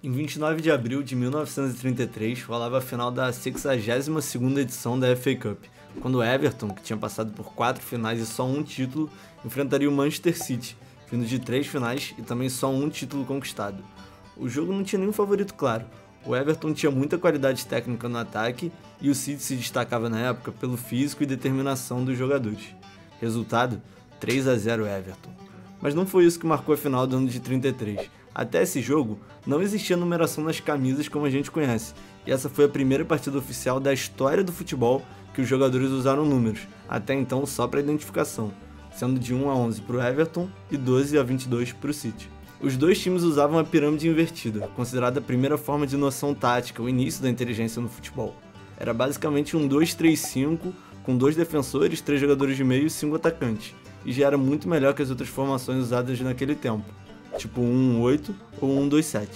Em 29 de abril de 1933, rolava a final da 62ª edição da FA Cup, quando o Everton, que tinha passado por 4 finais e só um título, enfrentaria o Manchester City, vindo de 3 finais e também só um título conquistado. O jogo não tinha nenhum favorito claro. O Everton tinha muita qualidade técnica no ataque e o City se destacava na época pelo físico e determinação dos jogadores. Resultado: 3-0 Everton. Mas não foi isso que marcou a final do ano de 33. Até esse jogo, não existia numeração nas camisas como a gente conhece, e essa foi a primeira partida oficial da história do futebol que os jogadores usaram números, até então só para identificação, sendo de 1 a 11 para o Everton e 12 a 22 para o City. Os dois times usavam a pirâmide invertida, considerada a primeira forma de noção tática, o início da inteligência no futebol. Era basicamente um 2-3-5, com 2 defensores, 3 jogadores de meio e 5 atacantes, e já era muito melhor que as outras formações usadas naquele tempo, tipo 1-1-8 ou 1-2-7.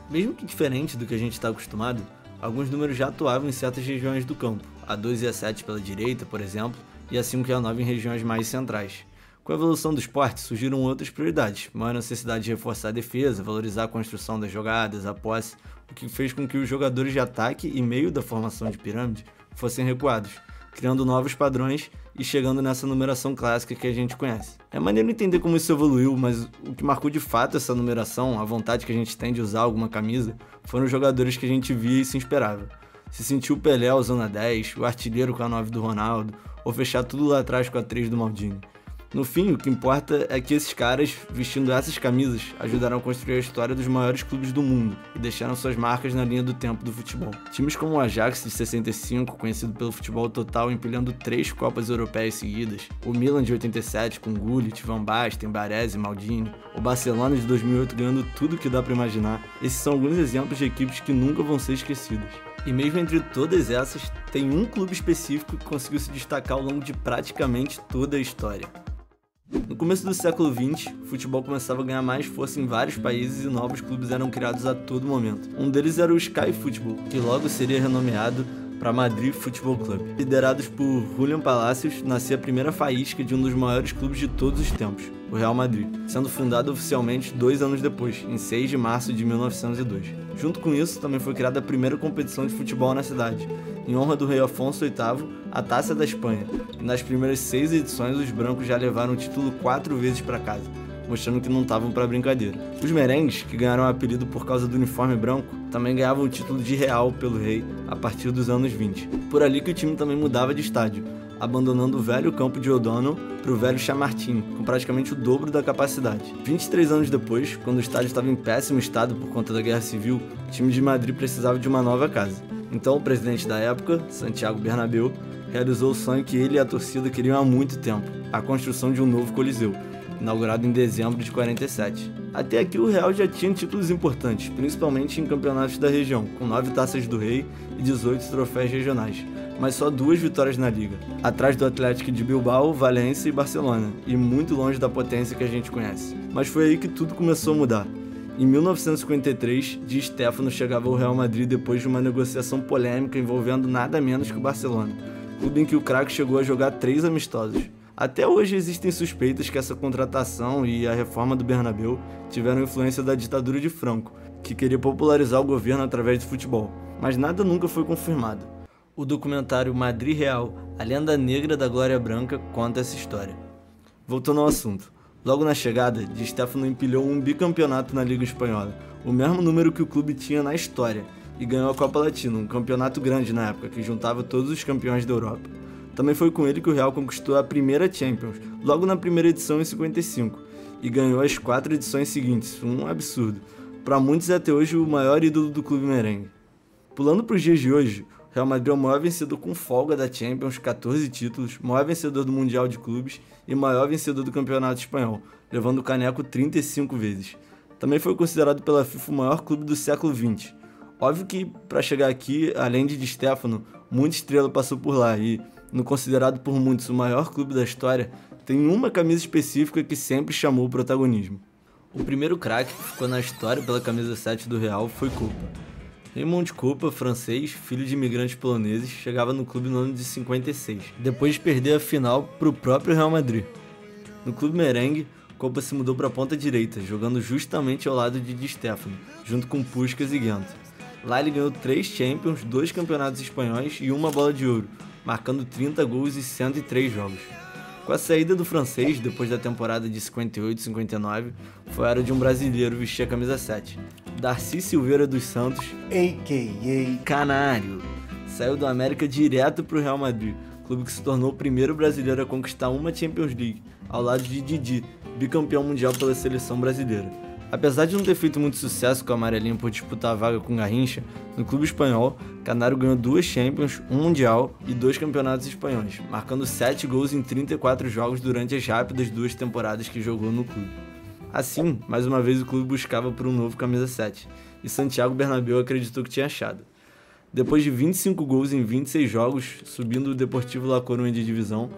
Mesmo que diferente do que a gente está acostumado, alguns números já atuavam em certas regiões do campo, a 2 e a 7 pela direita, por exemplo, e a 5 e a 9 em regiões mais centrais. Com a evolução do esporte, surgiram outras prioridades, maior necessidade de reforçar a defesa, valorizar a construção das jogadas, a posse, o que fez com que os jogadores de ataque e meio da formação de pirâmide fossem recuados, criando novos padrões e chegando nessa numeração clássica que a gente conhece. É maneiro entender como isso evoluiu, mas o que marcou de fato essa numeração, a vontade que a gente tem de usar alguma camisa, foram os jogadores que a gente via e se inspirava. Se sentiu o Pelé usando a 10, o artilheiro com a 9 do Ronaldo, ou fechar tudo lá atrás com a 3 do Maldini. No fim, o que importa é que esses caras, vestindo essas camisas, ajudaram a construir a história dos maiores clubes do mundo e deixaram suas marcas na linha do tempo do futebol. Times como o Ajax de 65, conhecido pelo futebol total empilhando 3 Copas Europeias seguidas, o Milan de 87 com Gullit, Van Basten, Baresi e Maldini, o Barcelona de 2008 ganhando tudo que dá pra imaginar, esses são alguns exemplos de equipes que nunca vão ser esquecidas. E mesmo entre todas essas, tem um clube específico que conseguiu se destacar ao longo de praticamente toda a história. No começo do século XX, o futebol começava a ganhar mais força em vários países e novos clubes eram criados a todo momento. Um deles era o Sky Football, que logo seria renomeado para Madrid Football Club. Liderados por Julián Palacios, nascia a primeira faísca de um dos maiores clubes de todos os tempos, o Real Madrid, sendo fundado oficialmente 2 anos depois, em 6 de março de 1902. Junto com isso, também foi criada a primeira competição de futebol na cidade, em honra do rei Afonso VIII, a Taça da Espanha, e nas primeiras 6 edições os brancos já levaram o título 4 vezes para casa, mostrando que não estavam para brincadeira. Os merengues, que ganharam o apelido por causa do uniforme branco, também ganhavam o título de real pelo rei a partir dos anos 20. Por ali que o time também mudava de estádio, abandonando o velho campo de O'Donnell para o velho Chamartin, com praticamente o dobro da capacidade. 23 anos depois, quando o estádio estava em péssimo estado por conta da Guerra Civil, o time de Madrid precisava de uma nova casa. Então o presidente da época, Santiago Bernabéu, realizou o sonho que ele e a torcida queriam há muito tempo, a construção de um novo Coliseu, inaugurado em dezembro de 47. Até aqui o Real já tinha títulos importantes, principalmente em campeonatos da região, com 9 taças do Rei e 18 troféus regionais, mas só 2 vitórias na Liga, atrás do Atlético de Bilbao, Valência e Barcelona, e muito longe da potência que a gente conhece. Mas foi aí que tudo começou a mudar. Em 1953, Di Stéfano chegava ao Real Madrid depois de uma negociação polêmica envolvendo nada menos que o Barcelona, clube em que o craque chegou a jogar 3 amistosos. Até hoje existem suspeitas que essa contratação e a reforma do Bernabéu tiveram influência da ditadura de Franco, que queria popularizar o governo através do futebol, mas nada nunca foi confirmado. O documentário Madrid Real, a lenda negra da glória branca, conta essa história. Voltando ao assunto, logo na chegada, Di Stéfano empilhou um bicampeonato na Liga Espanhola, o mesmo número que o clube tinha na história, e ganhou a Copa Latina, um campeonato grande na época, que juntava todos os campeões da Europa. Também foi com ele que o Real conquistou a primeira Champions, logo na primeira edição em 55, e ganhou as 4 edições seguintes, um absurdo. Para muitos é até hoje o maior ídolo do clube merengue. Pulando para os dias de hoje, o Real Madrid é o maior vencedor com folga da Champions, 14 títulos, maior vencedor do Mundial de Clubes e maior vencedor do Campeonato Espanhol, levando o caneco 35 vezes. Também foi considerado pela FIFA o maior clube do século XX. Óbvio que, para chegar aqui, além de Di Stéfano, muita estrela passou por lá e, no considerado por muitos o maior clube da história, tem uma camisa específica que sempre chamou o protagonismo. O primeiro craque que ficou na história pela camisa 7 do Real foi Kopa. Raymond Kopa, francês, filho de imigrantes poloneses, chegava no clube no ano de 56, depois de perder a final para o próprio Real Madrid. No clube merengue, Kopa se mudou para a ponta direita, jogando justamente ao lado de Di Stéfano, junto com Puskás e Ghent. Lá ele ganhou 3 Champions, 2 campeonatos espanhóis e uma bola de ouro, marcando 30 gols e 103 jogos. Com a saída do francês, depois da temporada de 58-59, foi a hora de um brasileiro vestir a camisa 7. Darcy Silveira dos Santos, a.k.a. Canário, saiu do América direto para o Real Madrid, clube que se tornou o primeiro brasileiro a conquistar uma Champions League, ao lado de Didi, bicampeão mundial pela seleção brasileira. Apesar de não ter feito muito sucesso com a amarelinha por disputar a vaga com Garrincha, no clube espanhol, Canário ganhou 2 Champions, 1 Mundial e 2 campeonatos espanhóis, marcando 7 gols em 34 jogos durante as rápidas 2 temporadas que jogou no clube. Assim, mais uma vez o clube buscava por um novo camisa 7, e Santiago Bernabéu acreditou que tinha achado. Depois de 25 gols em 26 jogos, subindo o Deportivo La Coruña de divisão,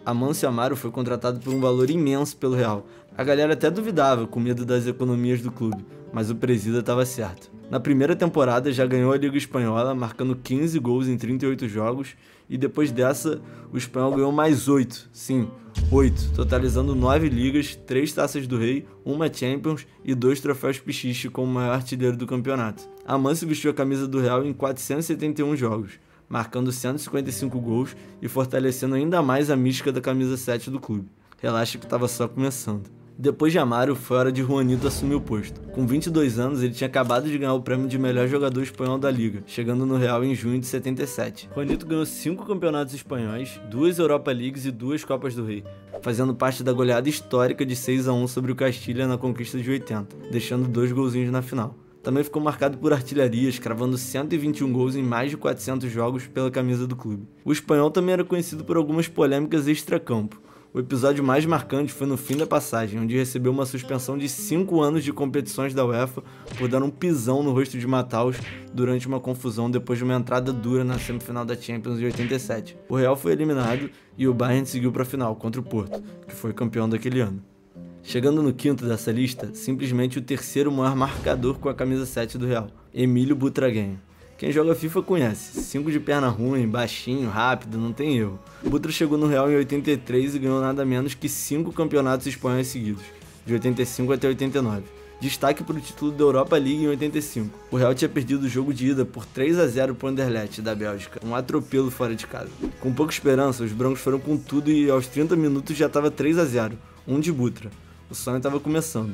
Amancio Amaro foi contratado por um valor imenso pelo Real. A galera até duvidava, com medo das economias do clube, mas o presida estava certo. Na primeira temporada já ganhou a Liga Espanhola, marcando 15 gols em 38 jogos, e depois dessa o espanhol ganhou mais 8, sim, 8, totalizando 9 ligas, 3 taças do rei, 1 Champions e 2 troféus Pichichi como maior artilheiro do campeonato. Amancio vestiu a camisa do Real em 471 jogos, marcando 155 gols e fortalecendo ainda mais a mística da camisa 7 do clube. Relaxa que estava só começando. Depois de Amaro, foi hora de Juanito assumir o posto. Com 22 anos, ele tinha acabado de ganhar o prêmio de melhor jogador espanhol da liga, chegando no Real em junho de 77. Juanito ganhou 5 campeonatos espanhóis, 2 Europa Leagues e 2 Copas do Rei, fazendo parte da goleada histórica de 6-1 sobre o Castilha na conquista de 80, deixando 2 golzinhos na final. Também ficou marcado por artilharias, cravando 121 gols em mais de 400 jogos pela camisa do clube. O espanhol também era conhecido por algumas polêmicas extracampo. O episódio mais marcante foi no fim da passagem, onde recebeu uma suspensão de 5 anos de competições da UEFA por dar um pisão no rosto de Mataus durante uma confusão depois de uma entrada dura na semifinal da Champions de 87. O Real foi eliminado e o Bayern seguiu para a final contra o Porto, que foi campeão daquele ano. Chegando no quinto dessa lista, simplesmente o terceiro maior marcador com a camisa 7 do Real, Emílio Butragueño. Quem joga FIFA conhece, 5 de perna ruim, baixinho, rápido, não tem erro. Butra chegou no Real em 83 e ganhou nada menos que 5 campeonatos espanhóis seguidos, de 85 até 89. Destaque para o título da Europa League em 85. O Real tinha perdido o jogo de ida por 3-0 para o Anderlecht da Bélgica, um atropelo fora de casa. Com pouca esperança, os brancos foram com tudo e aos 30 minutos já estava 3-0, um de Butra. O sonho estava começando.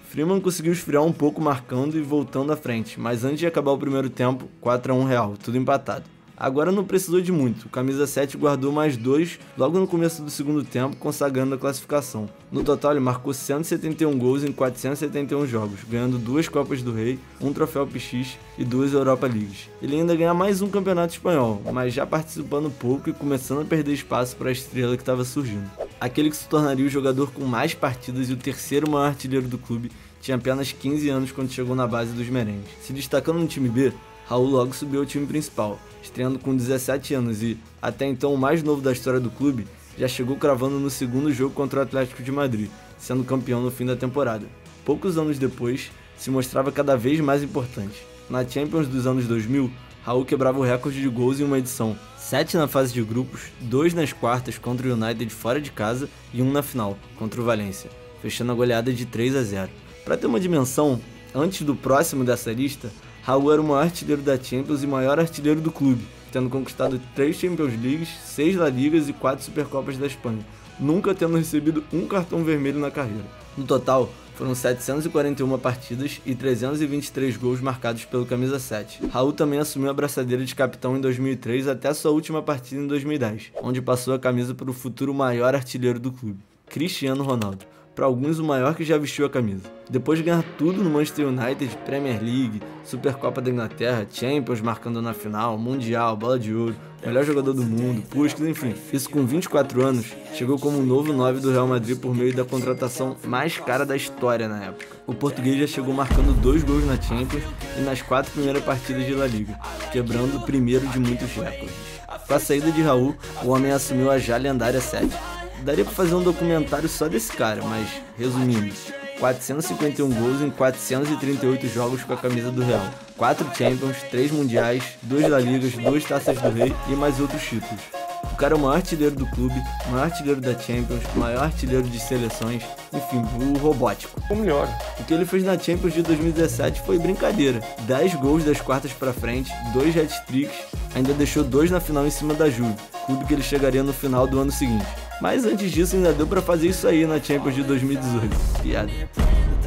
Freeman conseguiu esfriar um pouco marcando e voltando à frente, mas antes de acabar o primeiro tempo, 4-1 Real, tudo empatado. Agora não precisou de muito, o camisa 7 guardou mais 2 logo no começo do segundo tempo, consagrando a classificação. No total ele marcou 171 gols em 471 jogos, ganhando 2 Copas do Rei, 1 troféu Pichichi e 2 Europa Leagues. Ele ainda ganha mais um campeonato espanhol, mas já participando pouco e começando a perder espaço para a estrela que estava surgindo. Aquele que se tornaria o jogador com mais partidas e o terceiro maior artilheiro do clube, tinha apenas 15 anos quando chegou na base dos merengues. Se destacando no time B, Raul logo subiu ao time principal, estreando com 17 anos e, até então o mais novo da história do clube, já chegou cravando no segundo jogo contra o Atlético de Madrid, sendo campeão no fim da temporada. Poucos anos depois, se mostrava cada vez mais importante. Na Champions dos anos 2000, Raul quebrava o recorde de gols em uma edição, 7 na fase de grupos, 2 nas quartas contra o United fora de casa e 1 na final, contra o Valência, fechando a goleada de 3-0. Para ter uma dimensão, antes do próximo dessa lista, Raul era o maior artilheiro da Champions e maior artilheiro do clube, tendo conquistado 3 Champions Leagues, 6 La Ligas e 4 Supercopas da Espanha, nunca tendo recebido um cartão vermelho na carreira. No total, foram 741 partidas e 323 gols marcados pelo camisa 7. Raul também assumiu a braçadeira de capitão em 2003 até sua última partida em 2010, onde passou a camisa para o futuro maior artilheiro do clube, Cristiano Ronaldo. Para alguns o maior que já vestiu a camisa. Depois de ganhar tudo no Manchester United, Premier League, Supercopa da Inglaterra, Champions marcando na final, Mundial, Bola de Ouro, melhor jogador do mundo, Puskás, enfim. Isso com 24 anos, chegou como um novo 9 do Real Madrid por meio da contratação mais cara da história na época. O português já chegou marcando 2 gols na Champions e nas 4 primeiras partidas de La Liga, quebrando o primeiro de muitos recordes. Com a saída de Raul, o homem assumiu a já lendária 7. Daria pra fazer um documentário só desse cara, mas, resumindo, 451 gols em 438 jogos com a camisa do Real, 4 Champions, 3 Mundiais, 2 La Ligas, 2 Taças do Rei e mais outros títulos. O cara é o maior artilheiro do clube, o maior artilheiro da Champions, o maior artilheiro de seleções, enfim, o robótico. O melhor. O que ele fez na Champions de 2017 foi brincadeira. 10 gols das quartas pra frente, 2 hat-tricks, ainda deixou 2 na final em cima da Juve, clube que ele chegaria no final do ano seguinte. Mas antes disso ainda deu pra fazer isso aí na Champions de 2018. Piada.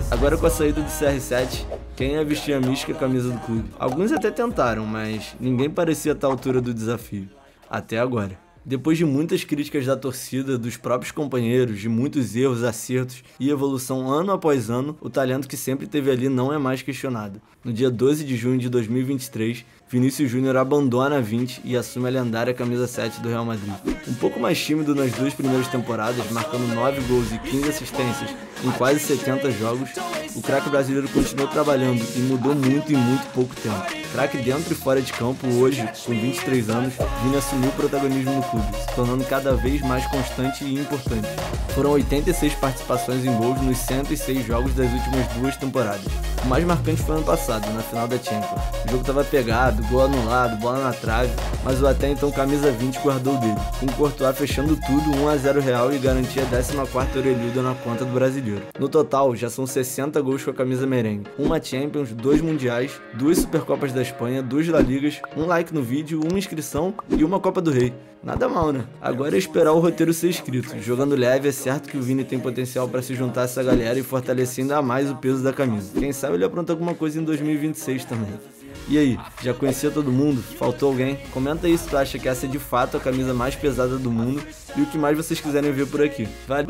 Agora com a saída do CR7, quem ia vestir a mística camisa do clube? Alguns até tentaram, mas ninguém parecia estar à altura do desafio. Até agora. Depois de muitas críticas da torcida, dos próprios companheiros, de muitos erros, acertos e evolução ano após ano, o talento que sempre teve ali não é mais questionado. No dia 12 de junho de 2023, Vinícius Júnior abandona a 20 e assume a lendária camisa 7 do Real Madrid. Um pouco mais tímido nas 2 primeiras temporadas, marcando 9 gols e 15 assistências em quase 70 jogos, o craque brasileiro continuou trabalhando e mudou muito em muito pouco tempo. Craque dentro e fora de campo, hoje, com 23 anos, Vini assumiu o protagonismo no clube, se tornando cada vez mais constante e importante. Foram 86 participações em gols nos 106 jogos das últimas 2 temporadas. O mais marcante foi ano passado, na final da Champions. O jogo estava pegado, gol anulado, bola na trave, mas o até então camisa 20 guardou dele, com o Courtois fechando tudo 1-0 Real e garantia a 14ª orelhuda na conta do brasileiro. No total, já são 60 gols com a camisa merengue, uma Champions, 2 Mundiais, 2 Supercopas da Espanha, 2 La Ligas, um like no vídeo, uma inscrição e uma Copa do Rei. Nada mal, né? Agora é esperar o roteiro ser escrito. Jogando leve, é certo que o Vini tem potencial para se juntar a essa galera e fortalecer ainda mais o peso da camisa. Quem sabe ele apronta alguma coisa em 2026 também. E aí, já conhecia todo mundo? Faltou alguém? Comenta aí se tu acha que essa é de fato a camisa mais pesada do mundo e o que mais vocês quiserem ver por aqui. Valeu!